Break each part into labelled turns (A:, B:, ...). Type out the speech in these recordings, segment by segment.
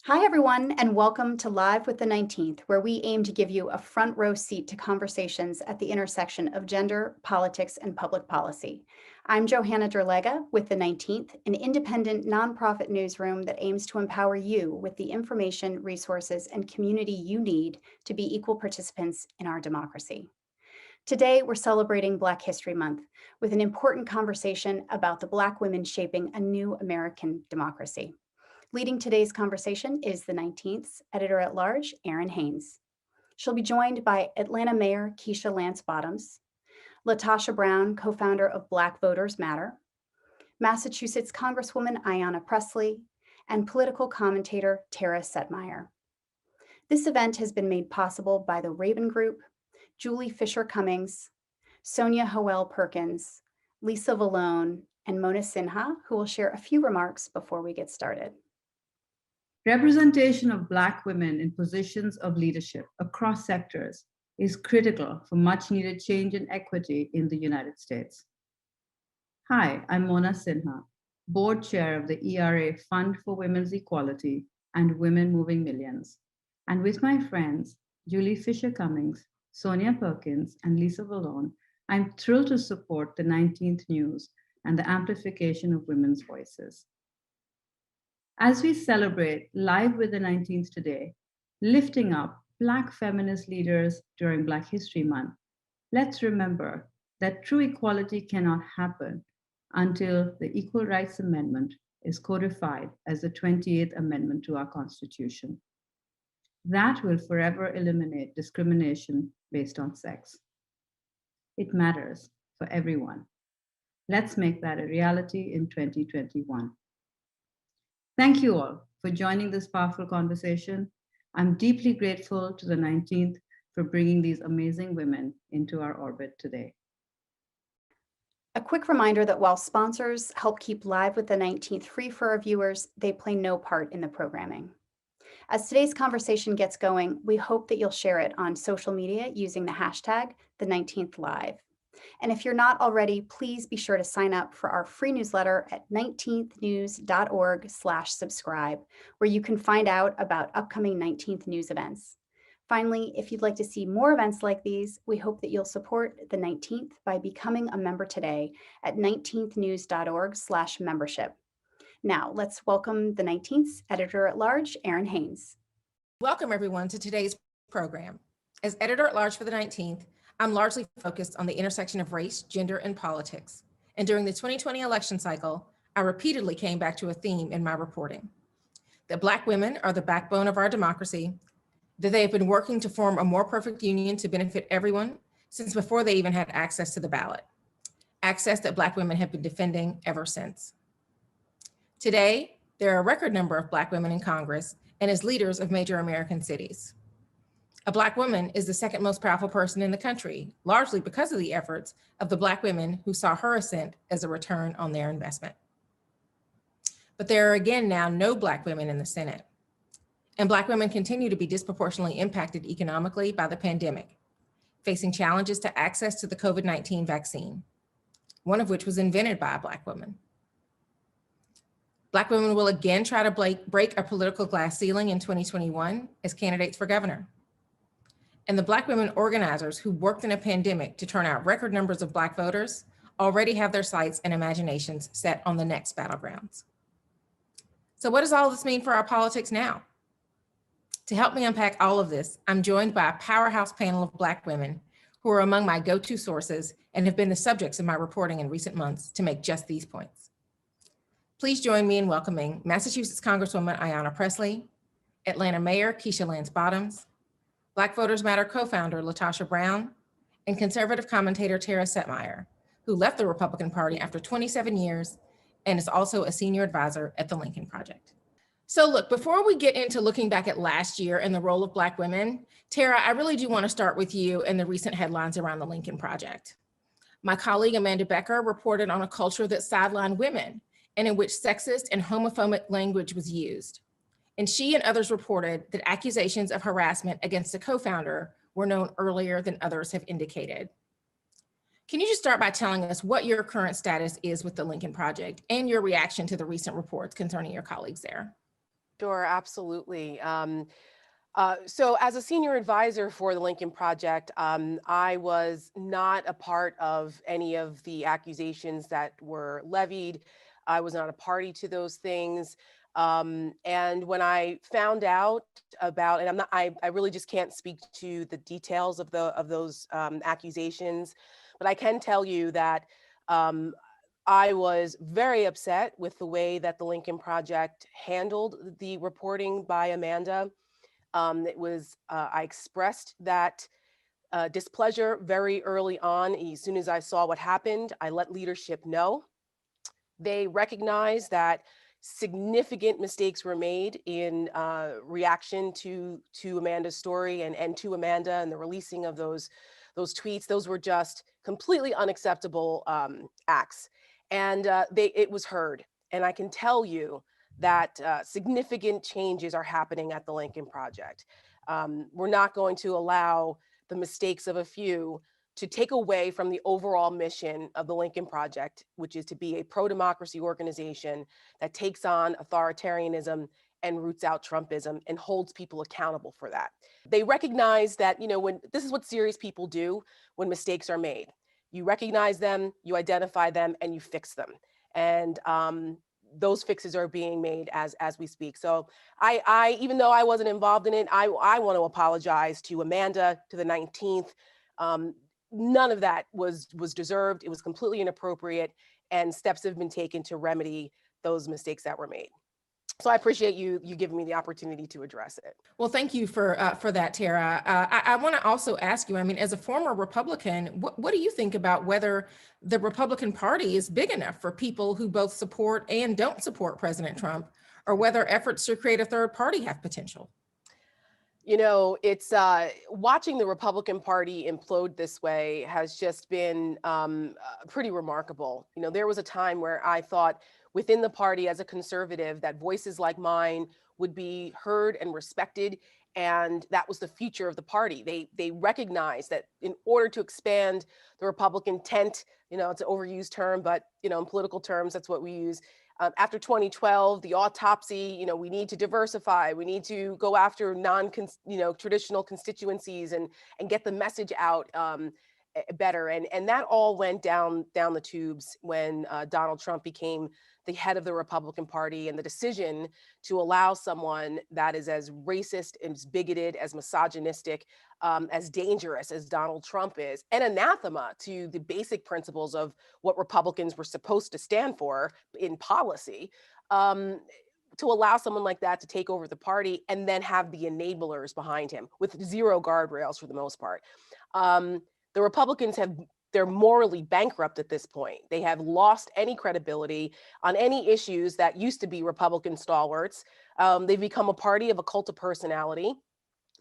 A: Hi, everyone, and welcome to Live with the 19th, where we aim to give you a front row seat to conversations at the intersection of gender, politics, and public policy. I'm Johanna Derlega with the 19th, an independent nonprofit newsroom that aims to empower you with the information, resources, and community you need to be equal participants in our democracy. Today, we're celebrating Black History Month with an important conversation about the Black women shaping a new American democracy. Leading today's conversation is the 19th's Editor-at-large Errin Haines. She'll be joined by Atlanta Mayor Keisha Lance Bottoms, LaTosha Brown, co-founder of Black Voters Matter, Massachusetts Congresswoman Ayanna Pressley, and political commentator Tara Setmeyer. This event has been made possible by the Raven Group, Julie Fisher Cummings, Sonia Howell Perkins, Lisa Vallone, and Mona Sinha, who will share a few remarks before we get started.
B: Representation of Black women in positions of leadership across sectors is critical for much needed change and equity in the United States. Hi, I'm Mona Sinha, board chair of the ERA Fund for Women's Equality and Women Moving Millions. And with my friends, Julie Fisher Cummings, Sonia Perkins, and Lisa Vallone, I'm thrilled to support the 19th News and the amplification of women's voices. As we celebrate Live with the 19th today, lifting up Black feminist leaders during Black History Month, let's remember that true equality cannot happen until the Equal Rights Amendment is codified as the 28th Amendment to our Constitution. That will forever eliminate discrimination based on sex. It matters for everyone. Let's make that a reality in 2021. Thank you all for joining this powerful conversation. I'm deeply grateful to the 19th for bringing these amazing women into our orbit today.
A: A quick reminder that while sponsors help keep Live with the 19th free for our viewers, they play no part in the programming. As today's conversation gets going, we hope that you'll share it on social media using the hashtag #the19thlive. And if you're not already, please be sure to sign up for our free newsletter at 19thnews.org/subscribe, where you can find out about upcoming 19th News events. Finally, if you'd like to see more events like these, we hope that you'll support the 19th by becoming a member today at 19thnews.org/membership. Now, let's welcome the 19th's Editor-at-large Errin Haines.
C: Welcome, everyone, to today's program. As Editor-at-large for the 19th, I'm largely focused on the intersection of race, gender, and politics. And during the 2020 election cycle, I repeatedly came back to a theme in my reporting: that Black women are the backbone of our democracy, that they have been working to form a more perfect union to benefit everyone since before they even had access to the ballot, access that Black women have been defending ever since. Today, there are a record number of Black women in Congress and as leaders of major American cities. A Black woman is the second most powerful person in the country, largely because of the efforts of the Black women who saw her ascent as a return on their investment. But there are again now no Black women in the Senate. And Black women continue to be disproportionately impacted economically by the pandemic, facing challenges to access to the COVID-19 vaccine, one of which was invented by a Black woman. Black women will again try to break a political glass ceiling in 2021 as candidates for governor. And the Black women organizers who worked in a pandemic to turn out record numbers of Black voters already have their sights and imaginations set on the next battlegrounds. So what does all this mean for our politics now? To help me unpack all of this, I'm joined by a powerhouse panel of Black women who are among my go-to sources and have been the subjects of my reporting in recent months to make just these points. Please join me in welcoming Massachusetts Congresswoman Ayanna Pressley, Atlanta Mayor Keisha Lance Bottoms, Black Voters Matter co-founder LaTosha Brown, and conservative commentator Tara Setmeyer, who left the Republican Party after 27 years and is also a senior advisor at the Lincoln Project. So look, before we get into looking back at last year and the role of Black women, Tara, I really do want to start with you and the recent headlines around the Lincoln Project. My colleague Amanda Becker reported on a culture that sidelined women and in which sexist and homophobic language was used. And she and others reported that accusations of harassment against a co-founder were known earlier than others have indicated. Can you just start by telling us what your current status is with the Lincoln Project and your reaction to the recent reports concerning your colleagues there?
D: Sure, absolutely. So as a senior advisor for the Lincoln Project, I was not a part of any of the accusations that were levied. I was not a party to those things. And when I found out about, and I really just can't speak to the details of those accusations, but I can tell you that um, I was very upset with the way that the Lincoln Project handled the reporting by Amanda. I expressed that displeasure very early on. As soon as I saw what happened, I let leadership know. They recognized that significant mistakes were made in reaction to Amanda's story and to Amanda and the releasing of those tweets. Those were just completely unacceptable acts, and it was heard. And I can tell you that significant changes are happening at the Lincoln Project. We're not going to allow the mistakes of a few to take away from the overall mission of the Lincoln Project, which is to be a pro-democracy organization that takes on authoritarianism and roots out Trumpism and holds people accountable for that. They recognize that, when this is what serious people do when mistakes are made. You recognize them, you identify them, and you fix them. And those fixes are being made as we speak. So I even though I wasn't involved in it, I want to apologize to Amanda, to the 19th. None of that was deserved. It was completely inappropriate, and steps have been taken to remedy those mistakes that were made. So I appreciate you giving me the opportunity to address it.
C: Well, thank you for that, Tara. I want to also ask you, I mean, as a former Republican, what do you think about whether the Republican Party is big enough for people who both support and don't support President Trump, or whether efforts to create a third party have potential?
D: It's watching the Republican Party implode this way has just been pretty remarkable. There was a time where I thought within the party as a conservative that voices like mine would be heard and respected, and that was the future of the party. They recognized that in order to expand the Republican tent, it's an overused term, but in political terms, that's what we use. After 2012, the autopsy, we need to diversify. We need to go after traditional constituencies and get the message out better. And that all went down the tubes when Donald Trump became the head of the Republican Party, and the decision to allow someone that is as racist, as bigoted, as misogynistic, as dangerous as Donald Trump is, and anathema to the basic principles of what Republicans were supposed to stand for in policy, to allow someone like that to take over the party and then have the enablers behind him with zero guardrails for the most part. The Republicans they're morally bankrupt at this point. They have lost any credibility on any issues that used to be Republican stalwarts. They've become a party of a cult of personality.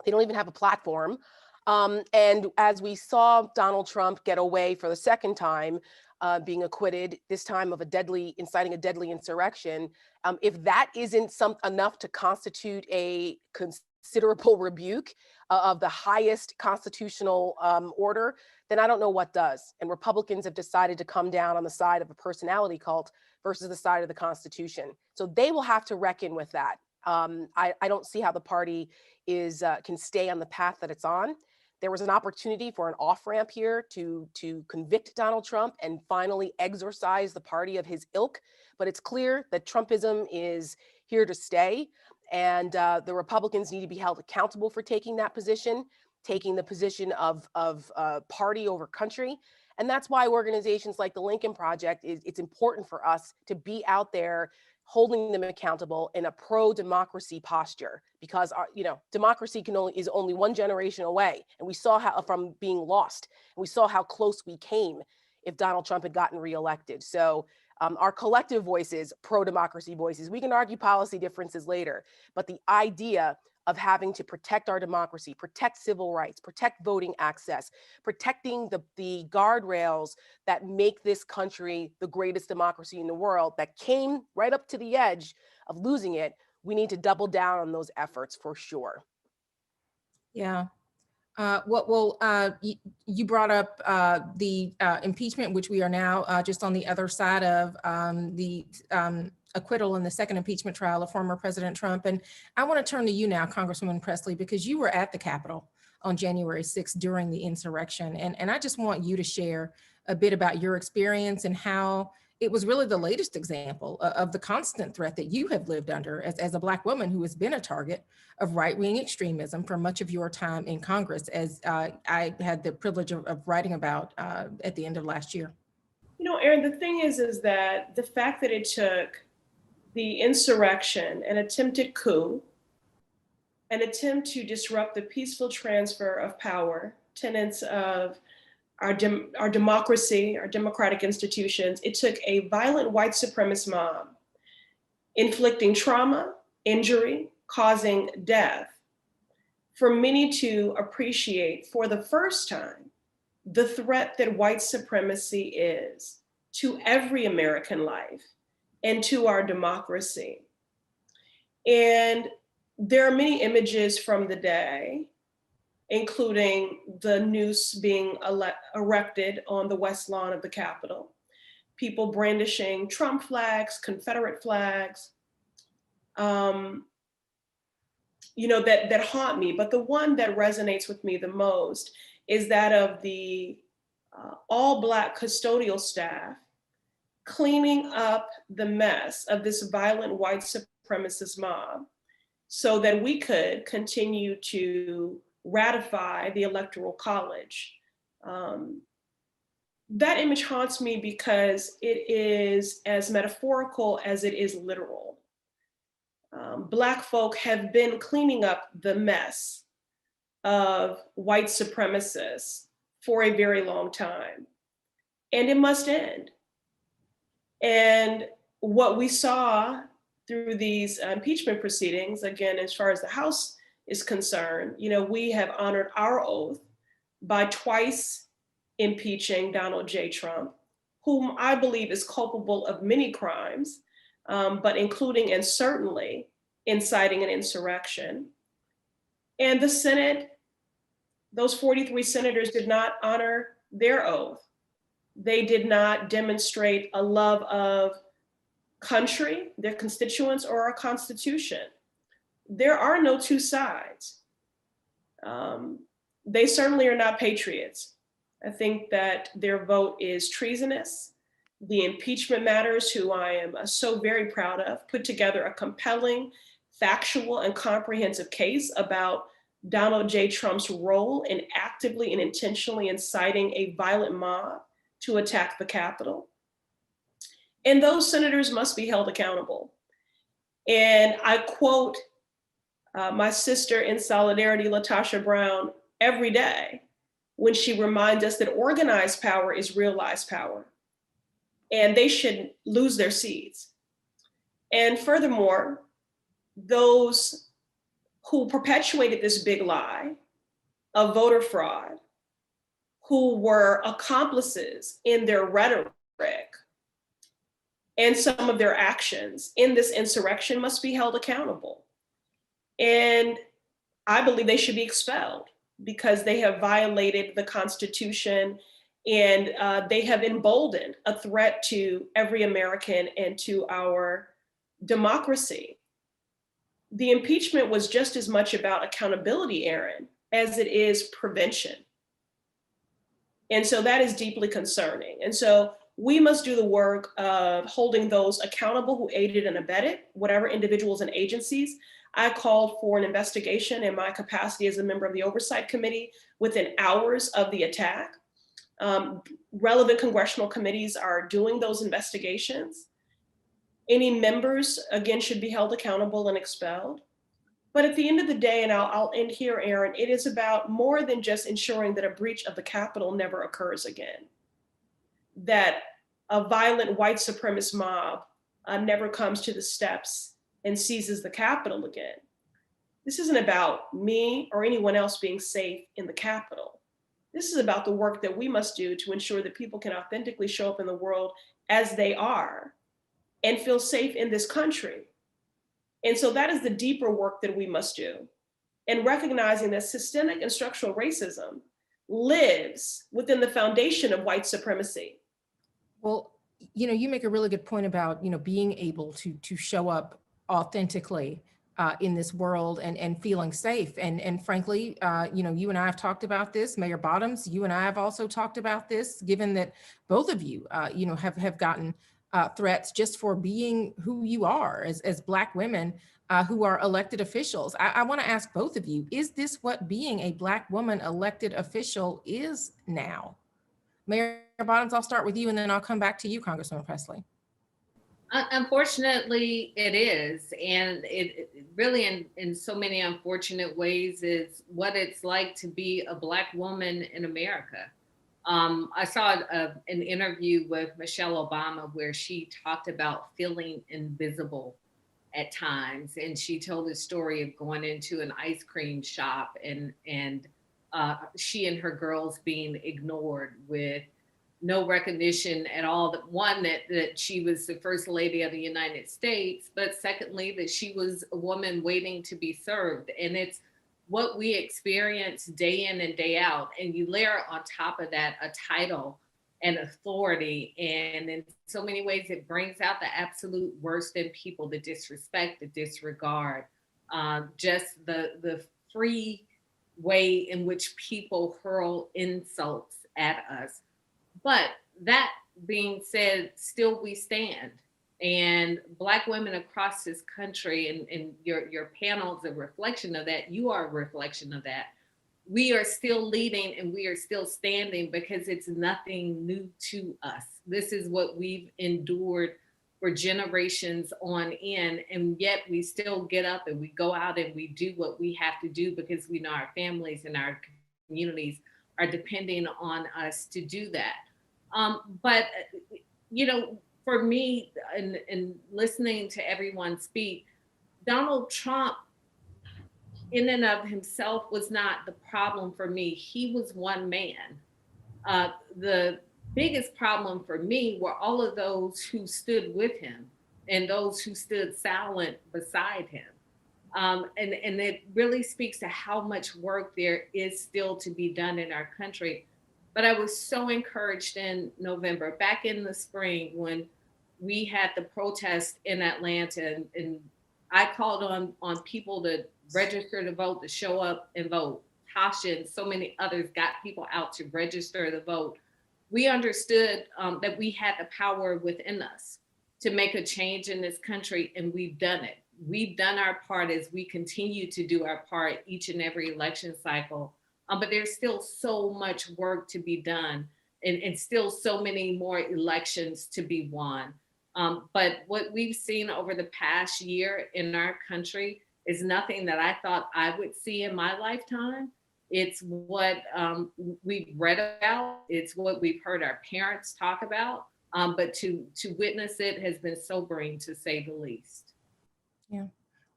D: They don't even have a platform. And as we saw Donald Trump get away for the second time, being acquitted, this time of inciting a deadly insurrection, if that isn't enough to constitute a considerable rebuke of the highest constitutional order, then I don't know what does. And Republicans have decided to come down on the side of a personality cult versus the side of the Constitution. So they will have to reckon with that. I don't see how the party can stay on the path that it's on. There was an opportunity for an off-ramp here to convict Donald Trump and finally exorcise the party of his ilk. But it's clear that Trumpism is here to stay. And the Republicans need to be held accountable for taking that position, taking the position of party over country. And that's why organizations like the Lincoln Project, it's important for us to be out there holding them accountable in a pro-democracy posture, because democracy is only one generation away. And we saw how from being lost, and we saw how close we came if Donald Trump had gotten reelected. So our collective voices, pro-democracy voices, we can argue policy differences later, but the idea of having to protect our democracy, protect civil rights, protect voting access, protecting the guardrails that make this country the greatest democracy in the world, that came right up to the edge of losing it, we need to double down on those efforts for sure.
C: Yeah. You brought up the impeachment, which we are now just on the other side of acquittal in the second impeachment trial of former President Trump. And I want to turn to you now, Congresswoman Presley, because you were at the Capitol on January 6th during the insurrection. And I just want you to share a bit about your experience and how it was really the latest example of the constant threat that you have lived under as a Black woman who has been a target of right-wing extremism for much of your time in Congress, as I had the privilege of writing about at the end of last year.
E: You know, Errin, the thing is that the fact that it took the insurrection, an attempted coup, an attempt to disrupt the peaceful transfer of power, tenets of our democracy, our democratic institutions, it took a violent white supremacist mob inflicting trauma, injury, causing death, for many to appreciate for the first time the threat that white supremacy is to every American life and to our democracy. And there are many images from the day, including the noose being erected on the west lawn of the Capitol, people brandishing Trump flags, Confederate flags, you know, that haunt me. But the one that resonates with me the most is that of the all Black custodial staff cleaning up the mess of this violent white supremacist mob so that we could continue to ratify the Electoral College. That image haunts me because it is as metaphorical as it is literal. Black folk have been cleaning up the mess of white supremacists for a very long time, and it must end. And what we saw through these impeachment proceedings, again, as far as the House is concerned, you know, we have honored our oath by twice impeaching Donald J. Trump, whom I believe is culpable of many crimes, but including and certainly inciting an insurrection. And the Senate, those 43 senators did not honor their oath. They did not demonstrate a love of country, their constituents, or our Constitution. There are no two sides. They certainly are not patriots. I think that their vote is treasonous. The impeachment matters, who I am so very proud of, put together a compelling, factual, and comprehensive case about Donald J. Trump's role in actively and intentionally inciting a violent mob to attack the Capitol. And those senators must be held accountable. And I quote my sister in solidarity, LaTosha Brown, every day when she reminds us that organized power is realized power, and they should lose their seats. And furthermore, those who perpetuated this big lie of voter fraud, who were accomplices in their rhetoric and some of their actions in this insurrection, must be held accountable. And I believe they should be expelled because they have violated the Constitution, and they have emboldened a threat to every American and to our democracy. The impeachment was just as much about accountability, Errin, as it is prevention. And so that is deeply concerning. And so we must do the work of holding those accountable who aided and abetted, whatever individuals and agencies. I called for an investigation in my capacity as a member of the Oversight Committee within hours of the attack. Relevant congressional committees are doing those investigations. Any members, again, should be held accountable and expelled. But at the end of the day, and I'll end here, Errin, it is about more than just ensuring that a breach of the Capitol never occurs again, that a violent white supremacist mob never comes to the steps and seizes the Capitol again. This isn't about me or anyone else being safe in the Capitol. This is about the work that we must do to ensure that people can authentically show up in the world as they are and feel safe in this country. And so that is the deeper work that we must do. And recognizing that systemic and structural racism lives within the foundation of white supremacy.
C: Well, You make a really good point about, being able to show up authentically in this world and feeling safe. And frankly, you and I have talked about this, Mayor Bottoms, you and I have also talked about this, given that both of you, have gotten threats just for being who you are as Black women who are elected officials. I want to ask both of you, is this what being a Black woman elected official is now? Mayor Bottoms, I'll start with you and then I'll come back to you, Congresswoman Presley.
F: Unfortunately, it is. And it really, in so many unfortunate ways, is what it's like to be a Black woman in America. I saw an interview with Michelle Obama where she talked about feeling invisible at times. And she told the story of going into an ice cream shop and she and her girls being ignored with no recognition at all. That she was the first lady of the United States, but secondly, that she was a woman waiting to be served. And it's what we experience day in and day out. And you layer on top of that a title and authority. And in so many ways, it brings out the absolute worst in people, the disrespect, the disregard, just the free way in which people hurl insults at us. But that being said, still we stand. And Black women across this country, and your panel is a reflection of that. You are a reflection of that. We are still leading and we are still standing because it's nothing new to us. This is what we've endured for generations on end. And yet we still get up and we go out and we do what we have to do because we know our families and our communities are depending on us to do that. But for me, and listening to everyone speak, Donald Trump in and of himself was not the problem for me. He was one man. The biggest problem for me were all of those who stood with him and those who stood silent beside him. And it really speaks to how much work there is still to be done in our country. But I was so encouraged in November, back in the spring, when we had the protest in Atlanta, and I called on people to register to vote, to show up and vote. Tasha and so many others got people out to register to vote. We understood that we had the power within us to make a change in this country, and we've done it. We've done our part as we continue to do our part each and every election cycle. But there's still so much work to be done and still so many more elections to be won. But what we've seen over the past year in our country is nothing that I thought I would see in my lifetime. It's what we've read about. It's what we've heard our parents talk about. But to witness it has been sobering, to say the least.
C: Yeah.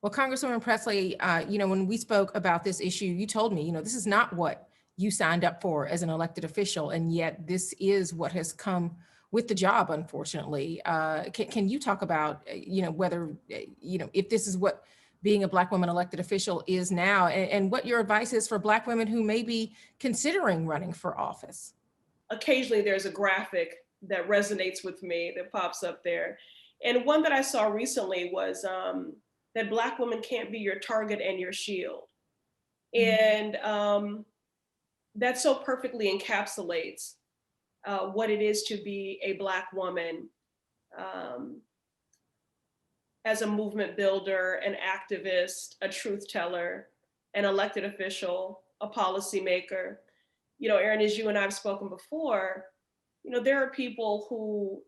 C: Well, Congresswoman Presley, when we spoke about this issue, you told me, this is not what you signed up for as an elected official, and yet this is what has come with the job, unfortunately. Can you talk about, whether, if this is what being a Black woman elected official is now, and what your advice is for Black women who may be considering running for office?
E: Occasionally there's a graphic that resonates with me that pops up there. And one that I saw recently was that Black women can't be your target and your shield. And that so perfectly encapsulates what it is to be a Black woman as a movement builder, an activist, a truth teller, an elected official, a policymaker. Errin, as you and I have spoken before, there are people who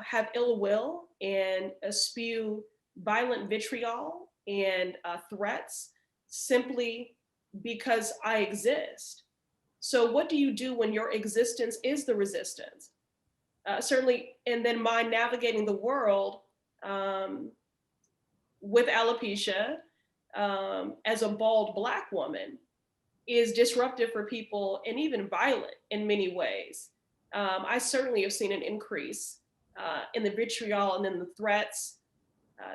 E: have ill will and spew violent vitriol and threats simply because I exist. So what do you do when your existence is the resistance? Certainly, and then my navigating the world with alopecia as a bald Black woman is disruptive for people and even violent in many ways. I certainly have seen an increase in the vitriol and in the threats.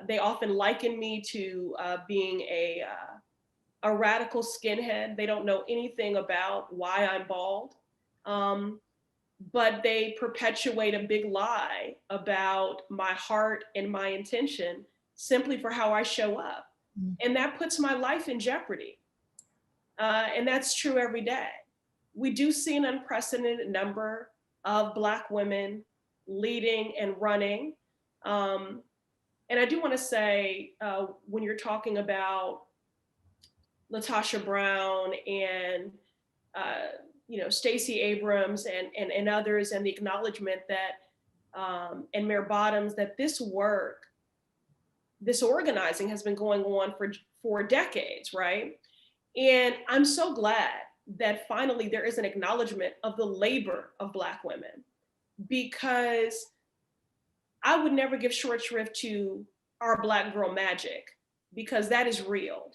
E: They often liken me to being a radical skinhead. They don't know anything about why I'm bald. but they perpetuate a big lie about my heart and my intention simply for how I show up. And that puts my life in jeopardy. And that's true every day. We do see an unprecedented number of Black women leading and running. And I do want to say, when you're talking about LaTosha Brown and Stacey Abrams and others, and the acknowledgement that and Mayor Bottoms, that this work, this organizing has been going on for decades, right? And I'm so glad that finally there is an acknowledgement of the labor of Black women, because I would never give short shrift to our Black girl magic, because that is real.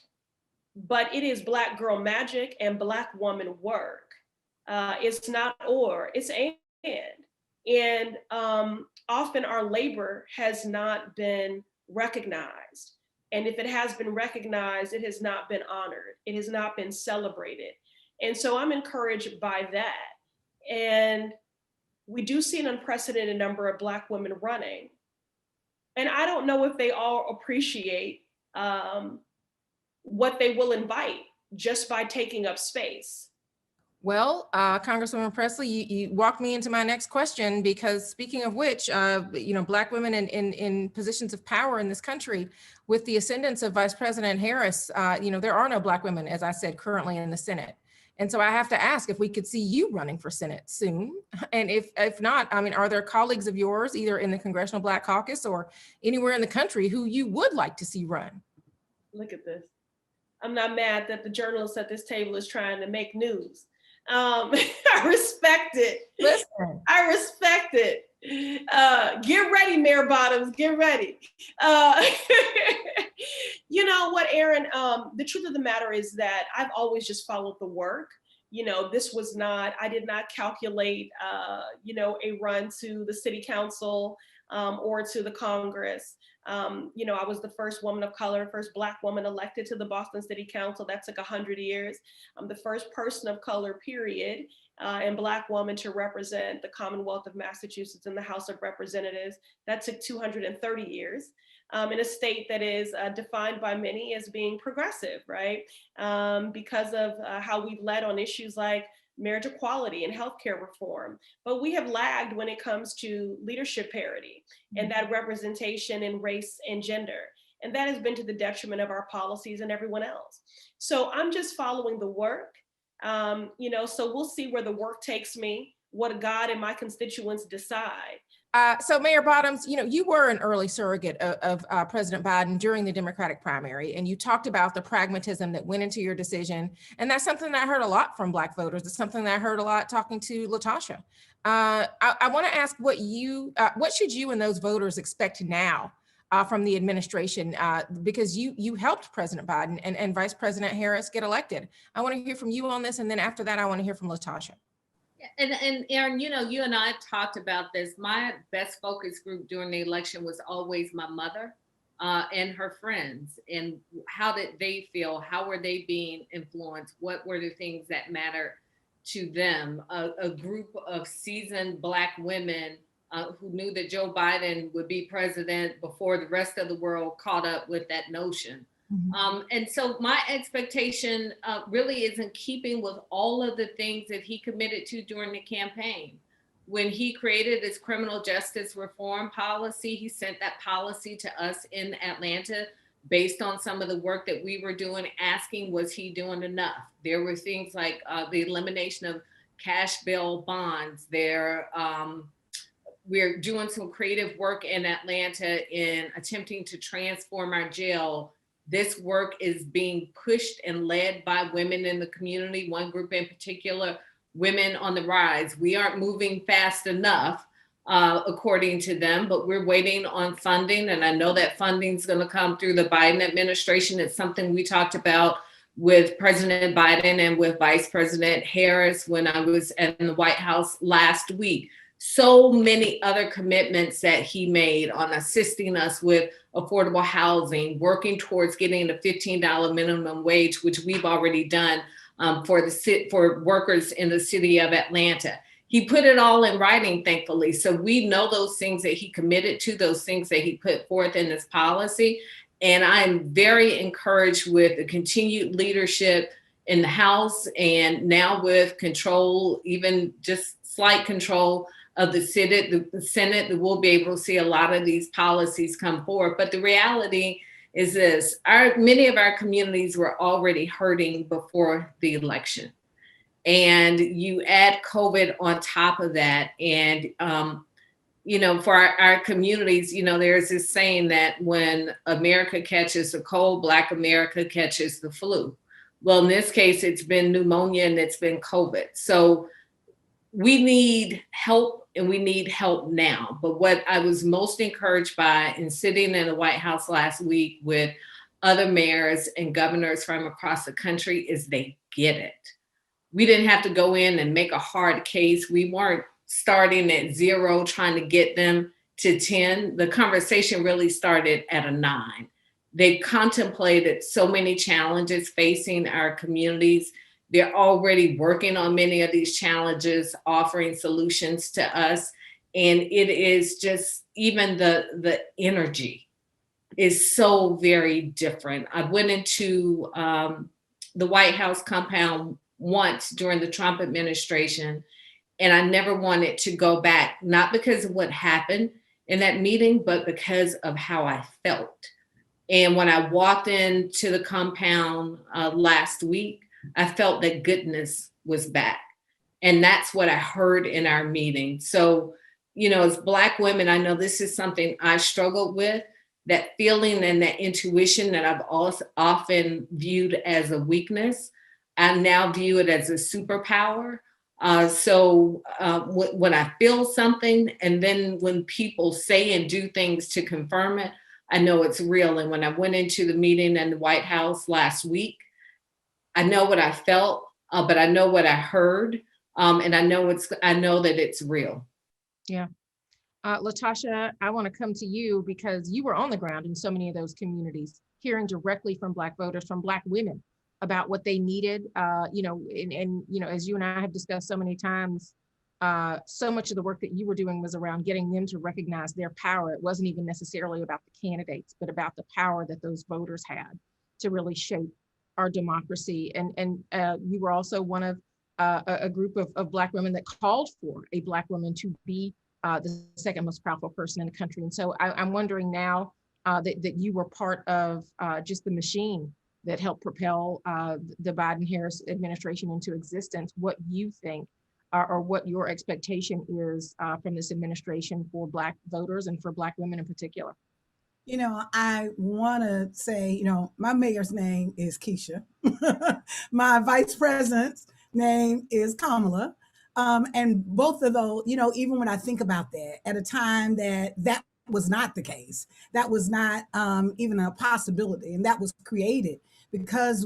E: But it is Black girl magic and Black woman work. It's not or, it's and. And often our labor has not been recognized. And if it has been recognized, it has not been honored. It has not been celebrated. And so I'm encouraged by that. And we do see an unprecedented number of Black women running. And I don't know if they all appreciate what they will invite just by taking up space.
C: Well, Congresswoman Presley, you walked me into my next question, because speaking of which, Black women in positions of power in this country, with the ascendance of Vice President Harris, there are no Black women, as I said, currently in the Senate. And so I have to ask if we could see you running for Senate soon. And if not, are there colleagues of yours, either in the Congressional Black Caucus or anywhere in the country, who you would like to see run?
E: Look at this. I'm not mad that the journalist at this table is trying to make news. I respect it.
C: Listen.
E: I respect it. Get ready, Mayor Bottoms, get ready. You know what, Errin, the truth of the matter is that I've always just followed the work. This was not, I did not calculate, a run to the city council or to the Congress. I was the first woman of color, first Black woman elected to the Boston City Council. That took 100 years. I'm the first person of color, period, and Black woman to represent the Commonwealth of Massachusetts in the House of Representatives. That took 230 years. In a state that is defined by many as being progressive, right? Because of how we've led on issues like marriage equality and healthcare reform. But we have lagged when it comes to leadership parity and that representation in race and gender. And that has been to the detriment of our policies and everyone else. So I'm just following the work, so we'll see where the work takes me, what God and my constituents decide.
C: So Mayor Bottoms, you were an early surrogate of President Biden during the Democratic primary, and you talked about the pragmatism that went into your decision. And that's something that I heard a lot from Black voters. It's something that I heard a lot talking to LaTosha. I want to ask what should you and those voters expect now from the administration, because you helped President Biden and Vice President Harris get elected. I want to hear from you on this. And then after that, I want to hear from LaTosha.
F: And Errin, you and I talked about this. My best focus group during the election was always my mother and her friends. And how did they feel? How were they being influenced? What were the things that mattered to them? A group of seasoned Black women who knew that Joe Biden would be president before the rest of the world caught up with that notion. Mm-hmm. And so my expectation really is in keeping with all of the things that he committed to during the campaign. When he created his criminal justice reform policy, he sent that policy to us in Atlanta based on some of the work that we were doing, asking, was he doing enough? There were things like the elimination of cash bail bonds. We're doing some creative work in Atlanta in attempting to transform our jail. This work is being pushed and led by women in the community, one group in particular, Women on the Rise. We aren't moving fast enough, according to them, but we're waiting on funding. And I know that funding is going to come through the Biden administration. It's something we talked about with President Biden and with Vice President Harris when I was in the White House last week. So many other commitments that he made on assisting us with affordable housing, working towards getting a $15 minimum wage, which we've already done for workers in the city of Atlanta. he put it all in writing, thankfully. So we know those things that he committed to, those things that he put forth in his policy. And I'm very encouraged with the continued leadership in the House, and now with control, even just slight control of the Senate, that we'll be able to see a lot of these policies come forward. But the reality is this: many of our communities were already hurting before the election. And you add COVID on top of that. And, for our communities, there's this saying that when America catches a cold, Black America catches the flu. Well, in this case, it's been pneumonia and it's been COVID. So we need help, and we need help now. But what I was most encouraged by in sitting in the White House last week with other mayors and governors from across the country is they get it. We didn't have to go in and make a hard case. We weren't starting at 0, trying to get them to 10. The conversation really started at a 9. They contemplated so many challenges facing our communities. They're already working on many of these challenges, offering solutions to us. And it is just, even the energy is so very different. I went into the White House compound once during the Trump administration, and I never wanted to go back, not because of what happened in that meeting, but because of how I felt. And when I walked into the compound last week, I felt that goodness was back. And that's what I heard in our meeting. So, as Black women, I know this is something I struggled with, that feeling and that intuition that I've also often viewed as a weakness. I now view it as a superpower. So when I feel something, and then when people say and do things to confirm it, I know it's real. And when I went into the meeting in the White House last week, I know what I felt, but I know what I heard, and I know that it's real.
C: Yeah. Latasha, I want to come to you because you were on the ground in so many of those communities, hearing directly from Black voters, from Black women, about what they needed. As you and I have discussed so many times, so much of the work that you were doing was around getting them to recognize their power. It wasn't even necessarily about the candidates, but about the power that those voters had to really shape our democracy. And you were also one of a group of Black women that called for a Black woman to be the second most powerful person in the country. And so I'm wondering now that you were part of just the machine that helped propel the Biden-Harris administration into existence, what you think or what your expectation is from this administration for Black voters and for Black women in particular.
G: I want to say, my mayor's name is Keisha. My vice president's name is Kamala. And both of those, even when I think about that, at a time that was not the case, that was not even a possibility. And that was created because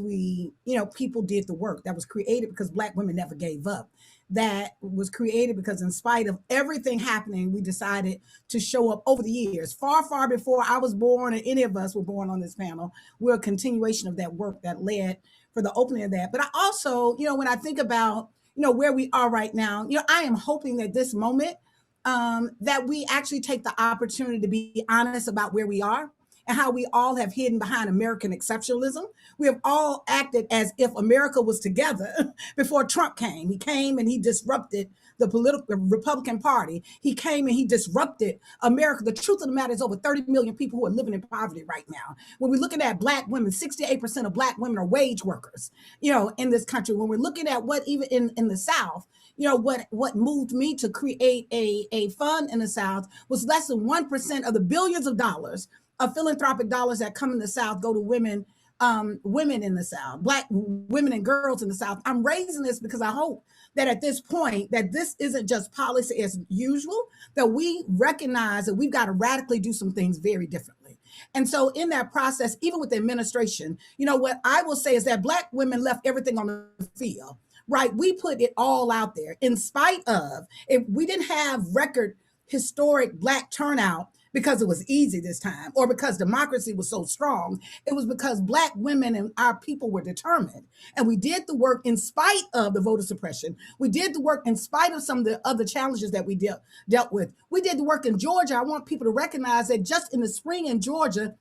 G: people did the work. That was created because Black women never gave up. That was created because in spite of everything happening, we decided to show up over the years, far, far before I was born or any of us were born on this panel. We're a continuation of that work that led for the opening of that. But I also, when I think about, where we are right now, I am hoping that this moment, that we actually take the opportunity to be honest about where we are and how we all have hidden behind American exceptionalism. We have all acted as if America was together before Trump came. He came and he disrupted the Republican Party. He came and he disrupted America. The truth of the matter is over 30 million people who are living in poverty right now. When we're looking at Black women, 68% of Black women are wage workers, in this country. When we're looking at what even in the South, what moved me to create a fund in the South was less than 1% of the billions of dollars of philanthropic dollars that come in the South go to women in the South, Black women and girls in the South. I'm raising this because I hope that at this point, that this isn't just policy as usual, that we recognize that we've got to radically do some things very differently. And so in that process, even with the administration, what I will say is that Black women left everything on the field, right? We put it all out there in spite of, if we didn't have record historic Black turnout because it was easy this time or because democracy was so strong. It was because Black women and our people were determined. And we did the work in spite of the voter suppression. We did the work in spite of some of the other challenges that we dealt with. We did the work in Georgia. I want people to recognize that just in the spring in Georgia,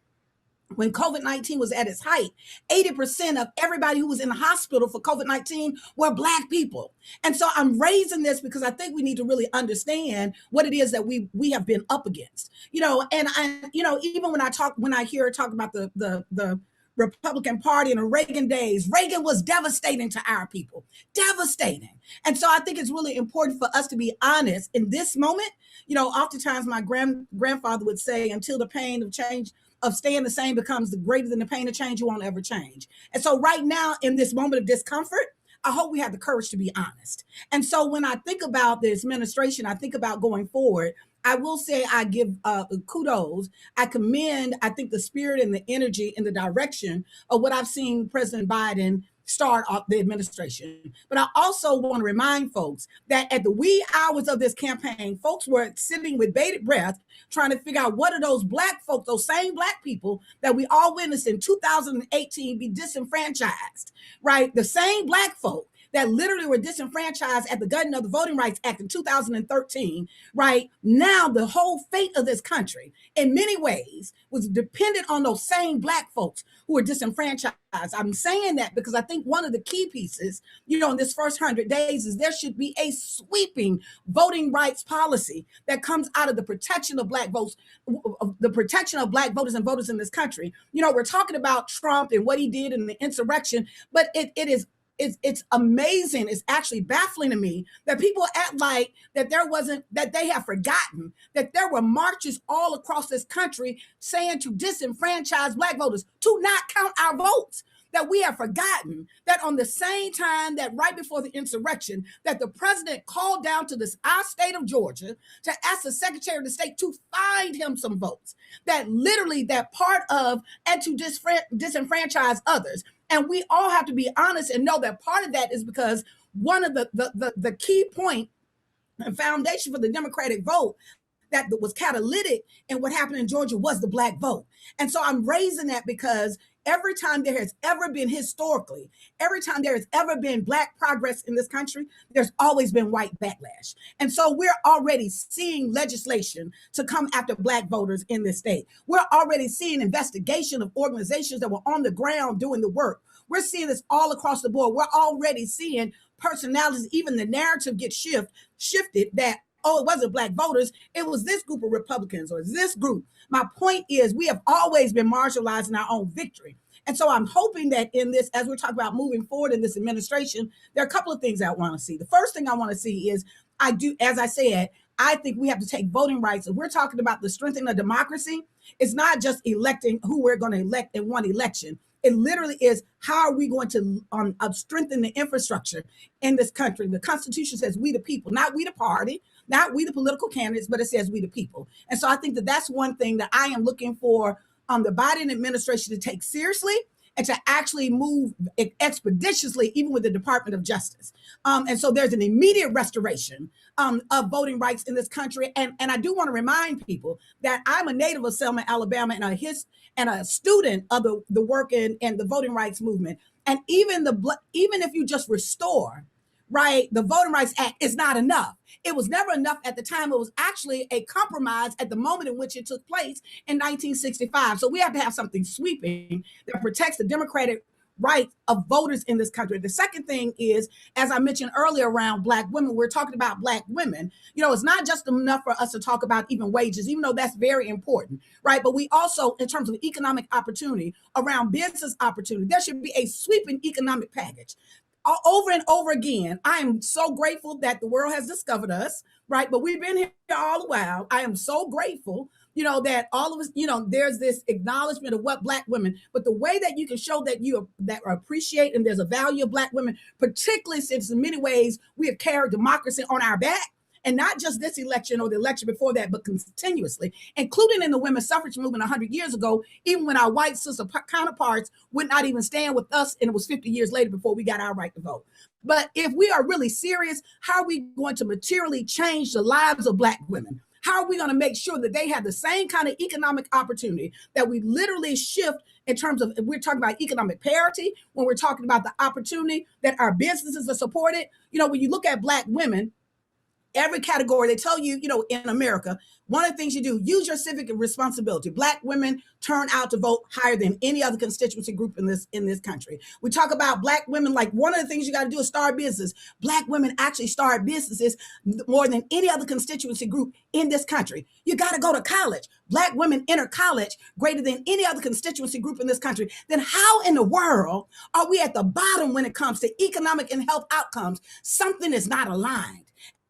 G: when COVID-19 was at its height, 80% of everybody who was in the hospital for COVID-19 were Black people. And so I'm raising this because I think we need to really understand what it is that we have been up against. And even when I hear talk about the Republican Party in the Reagan days, Reagan was devastating to our people, devastating. And so I think it's really important for us to be honest in this moment. Oftentimes my grandfather would say, until the pain of change of staying the same becomes greater than the pain of change, you won't ever change. And so right now in this moment of discomfort, I hope we have the courage to be honest. And so when I think about this administration, I think about going forward, I will say I give kudos. I commend, I think, the spirit and the energy and the direction of what I've seen President Biden start off the administration. But I also want to remind folks that at the wee hours of this campaign, folks were sitting with bated breath trying to figure out what are those Black folks, those same Black people that we all witnessed in 2018 be disenfranchised, right? The same Black folk that literally were disenfranchised at the gutting of the Voting Rights Act in 2013, right? Now the whole fate of this country, in many ways, was dependent on those same Black folks who were disenfranchised. I'm saying that because I think one of the key pieces, in this first 100 days is there should be a sweeping voting rights policy that comes out of the protection of Black votes, the protection of Black voters and voters in this country. We're talking about Trump and what he did in the insurrection, but it's amazing. It's actually baffling to me that people act like that they have forgotten that there were marches all across this country saying to disenfranchise Black voters, to not count our votes. That we have forgotten that on the same time that right before the insurrection, that the president called down to our state of Georgia to ask the Secretary of the State to find him some votes, that literally that part of, and to disenfranchise others. And we all have to be honest and know that part of that is because one of the key point and foundation for the Democratic vote that was catalytic in what happened in Georgia was the Black vote. And so I'm raising that because every time there has ever been historically, every time there has ever been Black progress in this country, there's always been white backlash. And so we're already seeing legislation to come after Black voters in this state. We're already seeing investigation of organizations that were on the ground doing the work. We're seeing this all across the board. We're already seeing personalities, even the narrative get shifted that, it wasn't Black voters, it was this group of Republicans or this group. My point is we have always been marginalizing our own victory. And so I'm hoping that in this, as we're talking about moving forward in this administration, there are a couple of things I want to see. The first thing I want to see is as I said, I think we have to take voting rights. If we're talking about the strengthening of democracy, it's not just electing who we're going to elect in one election. It literally is, how are we going to strengthen the infrastructure in this country? The Constitution says we the people, not we the party, not we the political candidates, but it says we the people. And so I think that that's one thing that I am looking for the Biden administration to take seriously and to actually move expeditiously, even with the Department of Justice. And so there's an immediate restoration of voting rights in this country. And I do want to remind people that I'm a native of Selma, Alabama, and a student of the work and the voting rights movement. And even if you just restore, right, the Voting Rights Act is not enough. It was never enough at the time. It was actually a compromise at the moment in which it took place in 1965. So we have to have something sweeping that protects the democratic rights of voters in this country. The second thing is, as I mentioned earlier around Black women, we're talking about Black women. It's not just enough for us to talk about even wages, even though that's very important, right? But we also, in terms of economic opportunity, around business opportunity, there should be a sweeping economic package. Over and over again, I am so grateful that the world has discovered us, right? But we've been here all the while. I am so grateful, that all of us, there's this acknowledgement of what Black women, but the way that you can show that you appreciate and there's a value of Black women, particularly since in many ways we have carried democracy on our back. And not just this election or the election before that, but continuously, including in the women's suffrage movement 100 years ago, even when our white sister counterparts would not even stand with us, and it was 50 years later before we got our right to vote. But if we are really serious, how are we going to materially change the lives of Black women? How are we going to make sure that they have the same kind of economic opportunity, that we literally shift in terms of, we're talking about economic parity, when we're talking about the opportunity that our businesses are supported. When you look at Black women, every category, they tell you, in America, one of the things you do, use your civic responsibility. Black women turn out to vote higher than any other constituency group in this country. We talk about Black women, like one of the things you got to do is start business. Black women actually start businesses more than any other constituency group in this country. You got to go to college. Black women enter college greater than any other constituency group in this country. Then how in the world are we at the bottom when it comes to economic and health outcomes? Something is not aligned.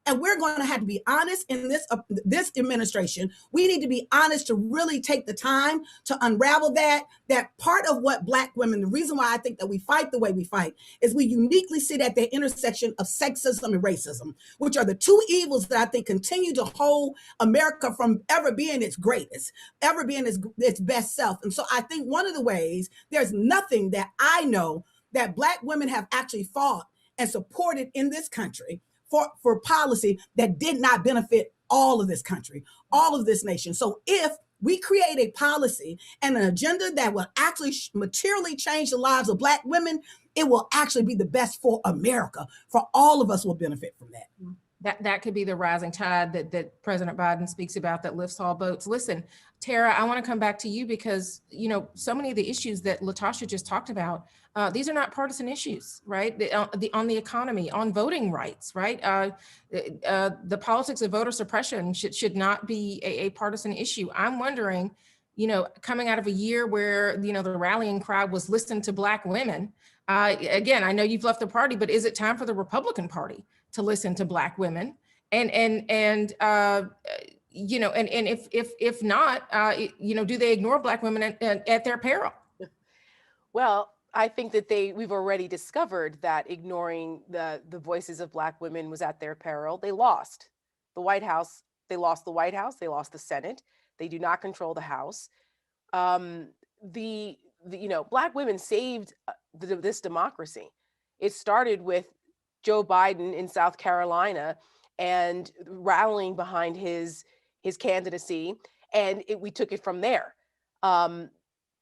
G: And we're going to have to be honest in this administration. We need to be honest to really take the time to unravel that part of what Black women, the reason why I think that we fight the way we fight is we uniquely sit at the intersection of sexism and racism, which are the two evils that I think continue to hold America from ever being its greatest, ever being its best self. And so I think one of the ways, there's nothing that I know that Black women have actually fought and supported in this country for policy that did not benefit all of this country, all of this nation. So if we create a policy and an agenda that will actually materially change the lives of Black women, it will actually be the best for America. For all of us will benefit from that.
C: That could be the rising tide that President Biden speaks about that lifts all boats. Listen, Tara, I want to come back to you because, so many of the issues that Latasha just talked about, these are not partisan issues, right? On the economy, on voting rights, right? The politics of voter suppression should not be a partisan issue. I'm wondering, coming out of a year where, the rallying cry was listen to Black women. Again, I know you've left the party, but is it time for the Republican Party to listen to Black women? And if not, do they ignore Black women at their peril?
D: Well, I think that we've already discovered that ignoring the voices of Black women was at their peril. They lost the White House. They lost the White House. They lost the Senate. They do not control the House. Black women saved this democracy. It started with Joe Biden in South Carolina and rallying behind his candidacy, and we took it from there.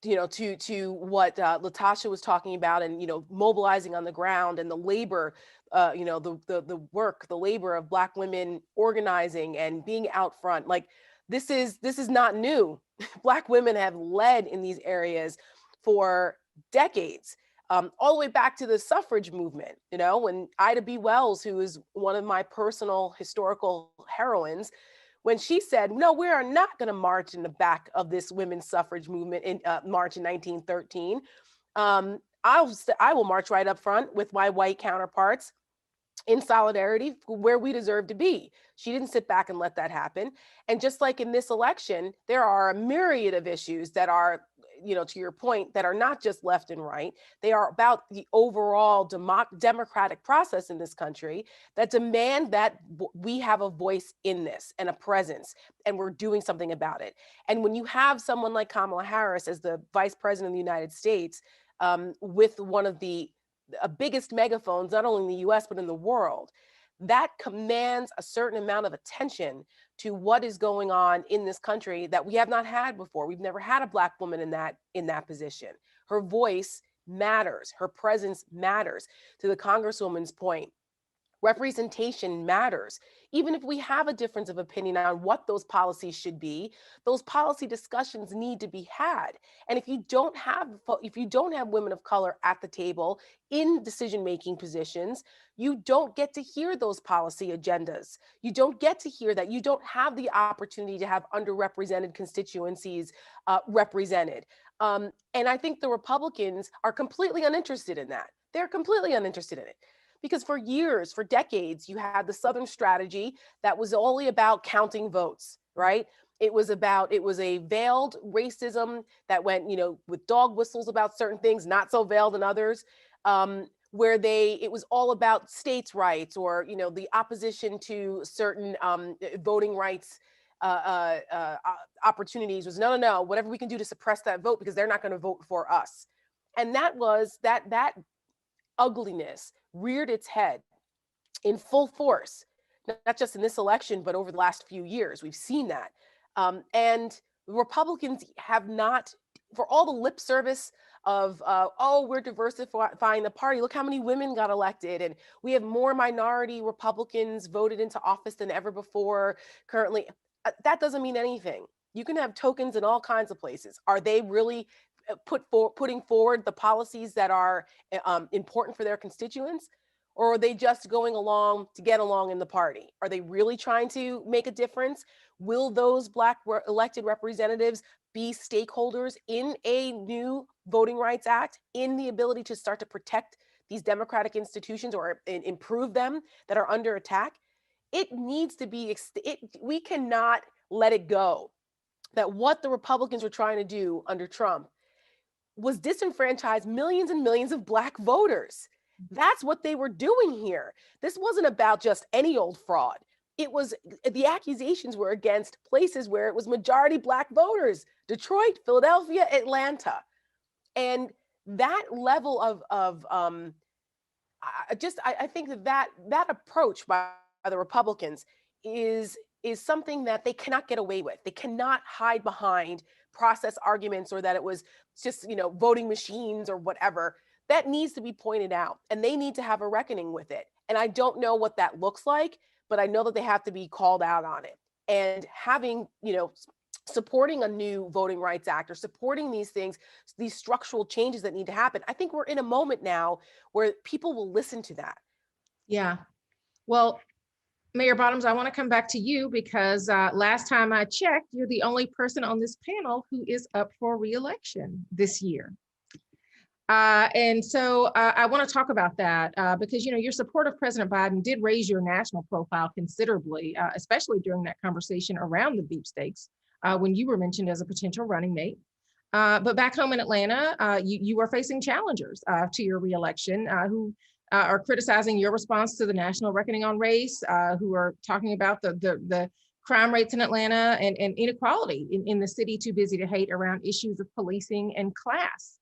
D: To what Latasha was talking about, and mobilizing on the ground, and the labor, the labor of Black women organizing and being out front. Like this is not new. Black women have led in these areas for decades. All the way back to the suffrage movement, when Ida B. Wells, who is one of my personal historical heroines, when she said, no, we are not going to march in the back of this women's suffrage movement in March in 1913. I will march right up front with my white counterparts in solidarity where we deserve to be. She didn't sit back and let that happen. And just like in this election, there are a myriad of issues that are, to your point, that are not just left and right. They are about the overall democratic process in this country that demand that we have a voice in this and a presence, and we're doing something about it. And when you have someone like Kamala Harris as the Vice President of the United States, with one of the biggest megaphones, not only in the US, but in the world, that commands a certain amount of attention to what is going on in this country that we have not had before. We've never had a Black woman in that position. Her voice matters. Her presence matters. To the Congresswoman's point, representation matters. Even if we have a difference of opinion on what those policies should be, those policy discussions need to be had. And if you don't have women of color at the table in decision-making positions, you don't get to hear those policy agendas. You don't get to hear that. You don't have the opportunity to have underrepresented constituencies represented. And I think the Republicans are completely uninterested in that. They're completely uninterested in it. Because for years, for decades, you had the Southern strategy that was only about counting votes, right? It was a veiled racism that went, with dog whistles about certain things, not so veiled in others, where it was all about states' rights or, the opposition to certain voting rights opportunities was no, whatever we can do to suppress that vote because they're not going to vote for us. And that ugliness reared its head in full force, not just in this election, but over the last few years. We've seen that. And Republicans have not, for all the lip service of, oh, we're diversifying the party. Look how many women got elected. And we have more minority Republicans voted into office than ever before currently. That doesn't mean anything. You can have tokens in all kinds of places. Are they really putting forward the policies that are important for their constituents? Or are they just going along to get along in the party? Are they really trying to make a difference? Will those Black elected representatives be stakeholders in a new Voting Rights Act, in the ability to start to protect these democratic institutions or improve them that are under attack? It needs to be, we cannot let it go that what the Republicans were trying to do under Trump was disenfranchise millions and millions of Black voters. That's what they were doing here. This wasn't about just any old fraud. It was, the accusations were against places where it was majority Black voters: Detroit, Philadelphia, Atlanta. And that level of I think that approach by the Republicans is something that they cannot get away with. They cannot hide behind process arguments, or that it was just, voting machines or whatever. That needs to be pointed out, and they need to have a reckoning with it. And I don't know what that looks like, but I know that they have to be called out on it. And having, supporting a new Voting Rights Act, or supporting these things, these structural changes that need to happen. I think we're in a moment now where people will listen to that.
C: Yeah. Well, Mayor Bottoms, I want to come back to you because last time I checked, you're the only person on this panel who is up for re-election this year. And so I want to talk about that because, your support of President Biden did raise your national profile considerably, especially during that conversation around the beepstakes when you were mentioned as a potential running mate. But back home in Atlanta, you are facing challengers to your reelection who are criticizing your response to the national reckoning on race, who are talking about the crime rates in Atlanta and inequality in the city too busy to hate around issues of policing and class.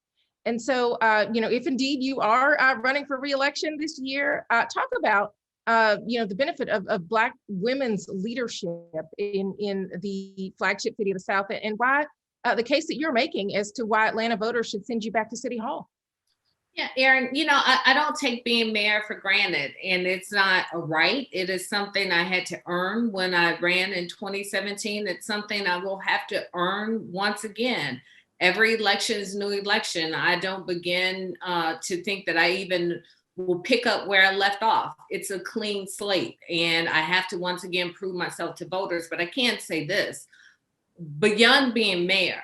C: And so, if indeed you are running for re-election this year, talk about, the benefit of Black women's leadership in the flagship city of the South, and why the case that you're making as to why Atlanta voters should send you back to City Hall.
F: Yeah, Errin, I don't take being mayor for granted, and it's not a right. It is something I had to earn when I ran in 2017. It's something I will have to earn once again. Every election is a new election. I don't begin to think that I even will pick up where I left off. It's a clean slate, and I have to once again prove myself to voters. But I can say this, beyond being mayor,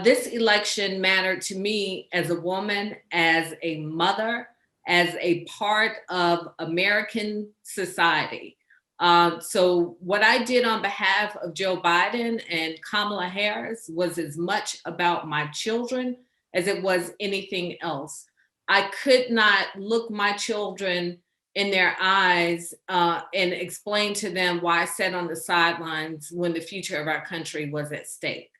F: this election mattered to me as a woman, as a mother, as a part of American society. So what I did on behalf of Joe Biden and Kamala Harris was as much about my children as it was anything else. I could not look my children in their eyes and explain to them why I sat on the sidelines when the future of our country was at stake.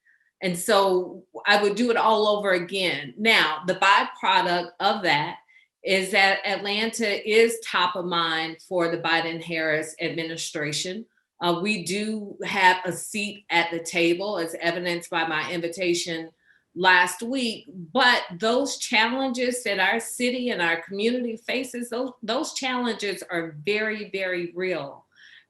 F: And so I would do it all over again. Now, the byproduct of that is that Atlanta is top of mind for the Biden-Harris administration. We do have a seat at the table, as evidenced by my invitation last week. But those challenges that our city and our community faces, those challenges are very, very real.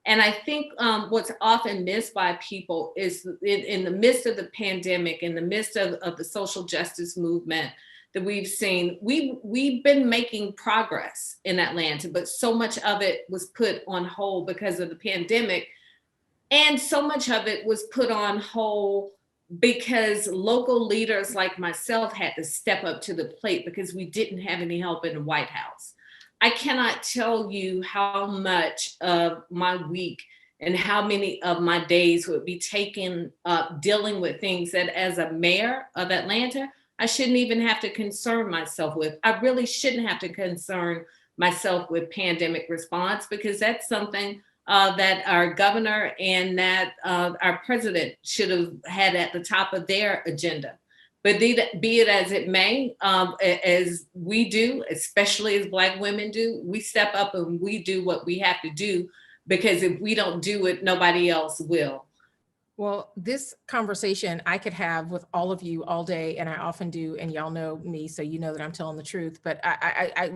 F: And I think what's often missed by people is in the midst of the pandemic, in the midst of the social justice movement that we've seen, we've been making progress in Atlanta, but so much of it was put on hold because of the pandemic. And so much of it was put on hold because local leaders like myself had to step up to the plate because we didn't have any help in the White House. I cannot tell you how much of my week and how many of my days would be taken up dealing with things that as a mayor of Atlanta, I shouldn't even have to concern myself with. I really shouldn't have to concern myself with pandemic response because that's something that our governor and that our president should have had at the top of their agenda. But be it as it may, as we do, especially as Black women do, we step up and we do what we have to do because if we don't do it, nobody else will.
C: Well, this conversation I could have with all of you all day, and I often do, and y'all know me, so you know that I'm telling the truth. But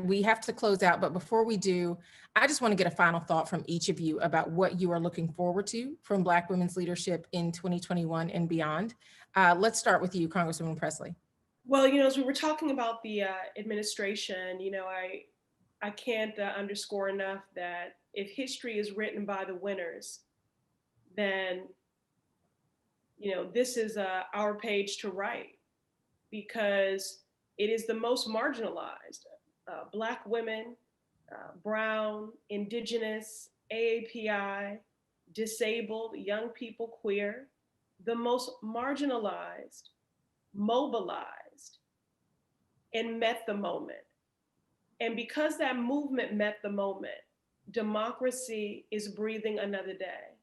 C: we have to close out. But before we do, I just want to get a final thought from each of you about what you are looking forward to from Black women's leadership in 2021 and beyond. Let's start with you, Congresswoman Presley.
E: Well, as we were talking about the administration, I can't underscore enough that if history is written by the winners, then this is our page to write, because it is the most marginalized. Black women, brown, indigenous, AAPI, disabled, young people, queer, the most marginalized, mobilized, and met the moment. And because that movement met the moment, democracy is breathing another day.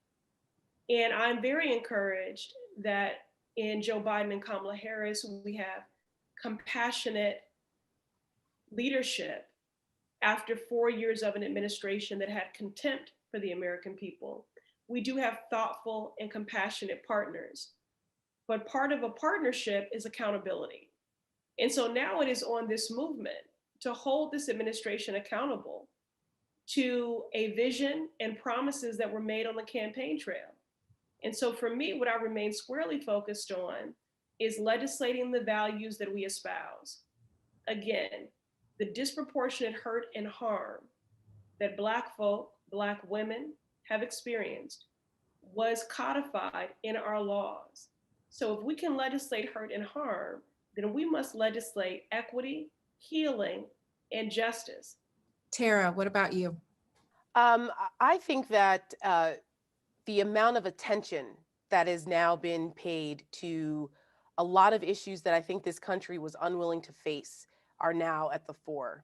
E: And I'm very encouraged that in Joe Biden and Kamala Harris, we have compassionate leadership after 4 years of an administration that had contempt for the American people. We do have thoughtful and compassionate partners, but part of a partnership is accountability. And so now it is on this movement to hold this administration accountable to a vision and promises that were made on the campaign trail. And so for me, what I remain squarely focused on is legislating the values that we espouse. Again, the disproportionate hurt and harm that Black folk, Black women have experienced was codified in our laws. So if we can legislate hurt and harm, then we must legislate equity, healing, and justice.
C: Tara, what about you?
D: I think that the amount of attention that has now been paid to a lot of issues that I think this country was unwilling to face are now at the fore.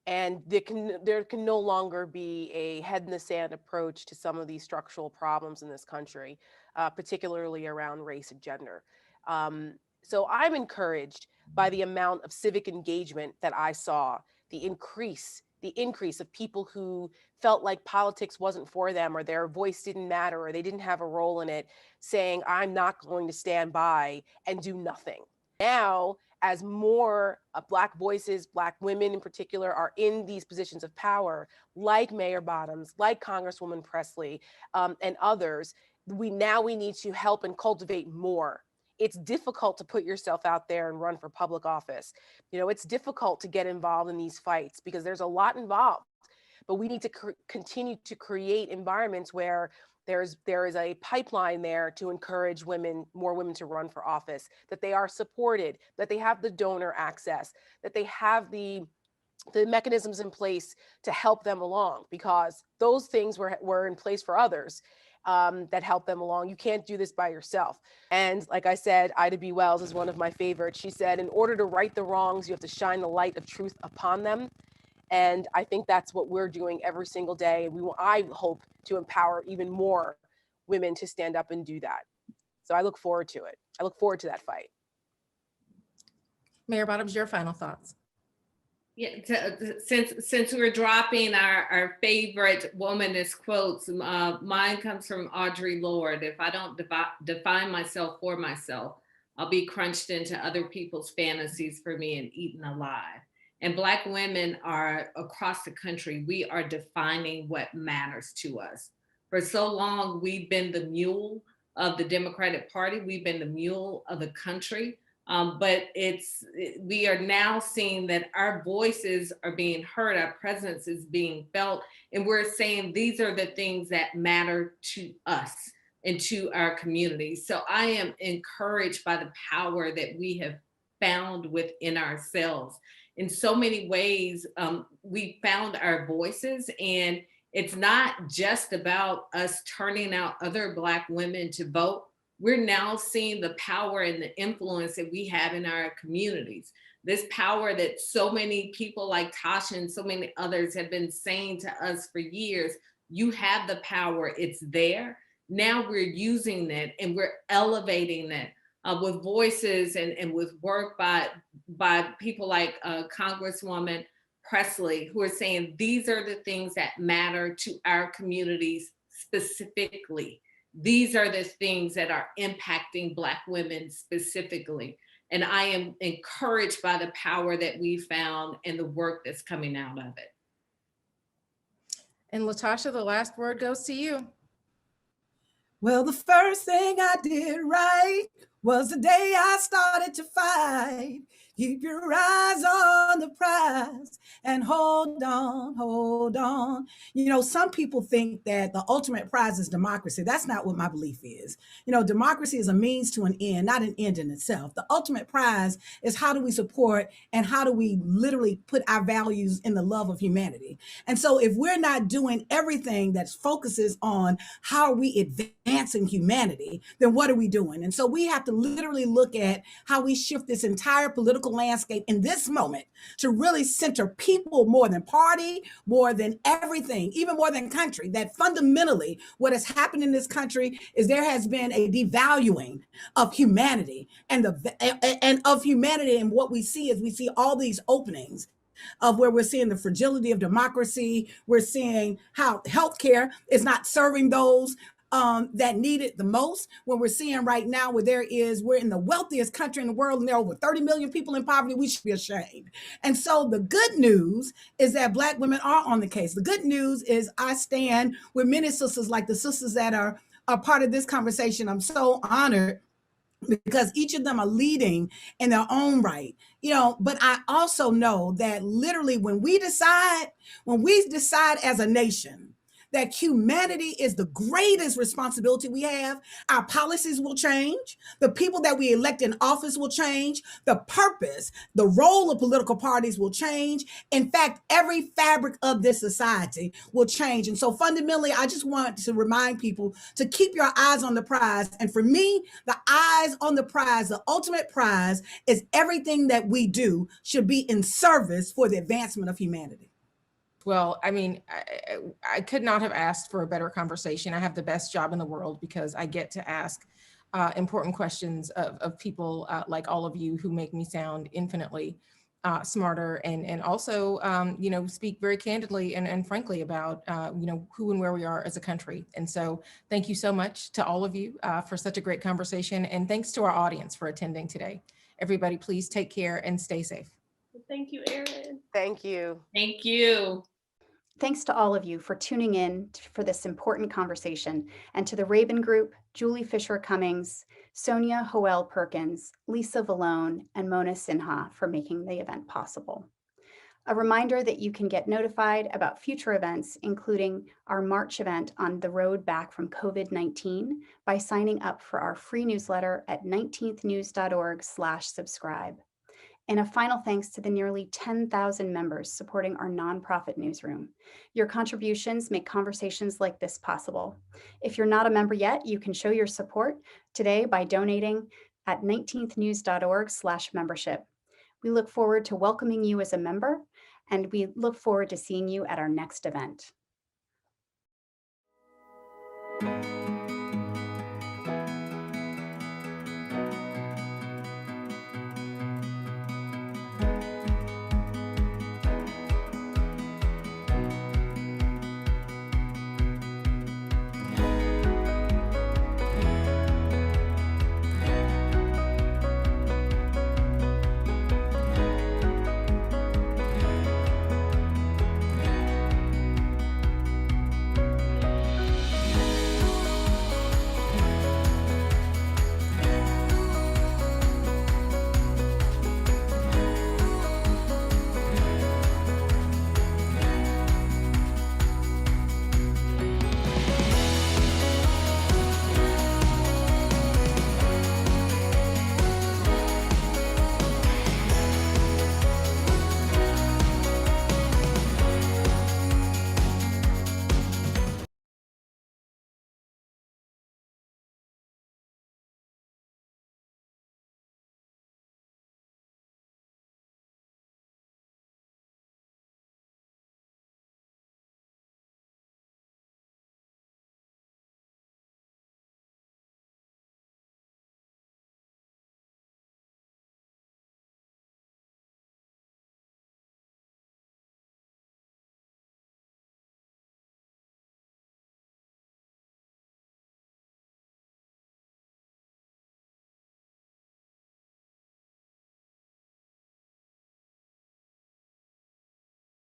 D: And there can no longer be a head in the sand approach to some of these structural problems in this country, particularly around race and gender. So I'm encouraged by the amount of civic engagement that I saw, the increase of people who felt like politics wasn't for them, or their voice didn't matter, or they didn't have a role in it, saying, I'm not going to stand by and do nothing. Now, as more Black voices, Black women in particular, are in these positions of power, like Mayor Bottoms, like Congresswoman Presley, and others, we need to help and cultivate more. It's difficult to put yourself out there and run for public office. It's difficult to get involved in these fights because there's a lot involved, but we need to continue to create environments where there is a pipeline there to encourage more women to run for office, that they are supported, that they have the donor access, that they have the mechanisms in place to help them along, because those things were in place for others. That help them along. You can't do this by yourself. And like I said, Ida B. Wells is one of my favorites. She said, in order to right the wrongs, you have to shine the light of truth upon them. And I think that's what we're doing every single day. And I hope to empower even more women to stand up and do that. So I look forward to it. I look forward to that fight.
C: Mayor Bottoms, your final thoughts.
F: Yeah, since we're dropping our favorite womanist quotes, mine comes from Audre Lorde. If I don't define myself for myself, I'll be crunched into other people's fantasies for me and eaten alive. And Black women are across the country, we are defining what matters to us. For so long, we've been the mule of the Democratic Party. We've been the mule of the country. But we are now seeing that our voices are being heard, our presence is being felt, and we're saying these are the things that matter to us and to our community. So I am encouraged by the power that we have found within ourselves. In so many ways, we found our voices, and it's not just about us turning out other Black women to vote. We're now seeing the power and the influence that we have in our communities. This power that so many people like Tasha and so many others have been saying to us for years, you have the power, it's there. Now we're using it and we're elevating it with voices and with work by people like Congresswoman Presley, who are saying these are the things that matter to our communities specifically. These are the things that are impacting Black women specifically. And I am encouraged by the power that we found and the work that's coming out of it.
C: And Latasha, the last word goes to you.
G: Well, the first thing I did right was the day I started to fight. Keep your eyes on the prize and hold on, hold on. You know, some people think that the ultimate prize is democracy. That's not what my belief is. You know, democracy is a means to an end, not an end in itself. The ultimate prize is how do we support and how do we literally put our values in the love of humanity. And so if we're not doing everything that focuses on how are we advancing humanity, then what are we doing? And so we have to literally look at how we shift this entire political landscape in this moment to really center people more than party, more than everything, even more than country. That fundamentally what has happened in this country is there has been a devaluing of humanity and of humanity. And what we see is we see all these openings of where we're seeing the fragility of democracy. We're seeing how healthcare is not serving those that need it the most. When we're seeing right now where we're in the wealthiest country in the world and there are over 30 million people in poverty, we should be ashamed. And so the good news is that Black women are on the case. The good news is I stand with many sisters like the sisters that are part of this conversation. I'm so honored because each of them are leading in their own right, you know, but I also know that literally when we decide as a nation that humanity is the greatest responsibility we have, our policies will change, the people that we elect in office will change, the purpose, the role of political parties will change. In fact, every fabric of this society will change. And so fundamentally, I just want to remind people to keep your eyes on the prize. And for me, the eyes on the prize, the ultimate prize is everything that we do should be in service for the advancement of humanity.
C: Well, I mean, I could not have asked for a better conversation. I have the best job in the world because I get to ask important questions of people like all of you who make me sound infinitely smarter and also, you know, speak very candidly and frankly about, you know, who and where we are as a country. And so thank you so much to all of you for such a great conversation. And thanks to our audience for attending today. Everybody, please take care and stay safe.
E: Thank you, Errin.
D: Thank you.
F: Thank you.
A: Thanks to all of you for tuning in for this important conversation, and to the Rabin Group, Julie Fisher-Cummings, Sonia Hoel Perkins, Lisa Vallone, and Mona Sinha for making the event possible. A reminder that you can get notified about future events, including our March event on the road back from COVID-19 by signing up for our free newsletter at 19thnews.org/subscribe. And a final thanks to the nearly 10,000 members supporting our nonprofit newsroom. Your contributions make conversations like this possible. If you're not a member yet, you can show your support today by donating at 19thnews.org/membership. We look forward to welcoming you as a member, and we look forward to seeing you at our next event.